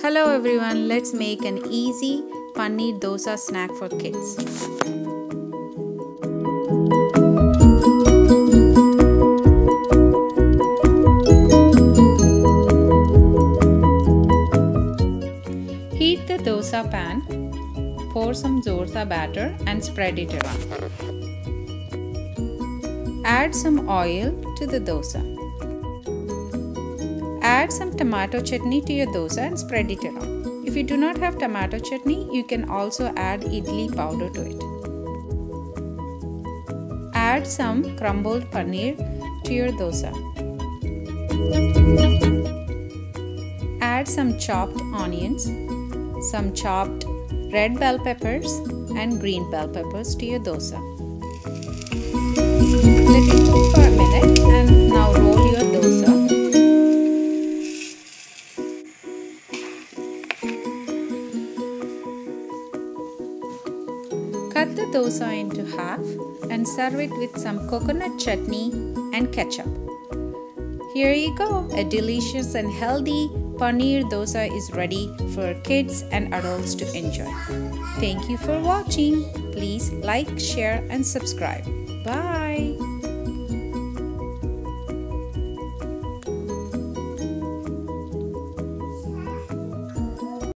Hello everyone, let's make an easy Paneer Dosa snack for kids. Heat the dosa pan, pour some dosa batter and spread it around. Add some oil to the dosa. Add some tomato chutney to your dosa and spread it around. If you do not have tomato chutney, you can also add idli powder to it. Add some crumbled paneer to your dosa. Add some chopped onions, some chopped red bell peppers and green bell peppers to your dosa. Let it cook for a minute and now roll your dosa. Cut the dosa into half and serve it with some coconut chutney and ketchup. Here you go, a delicious and healthy Paneer Dosa is ready for kids and adults to enjoy. Thank you for watching. Please like, share and subscribe. Bye.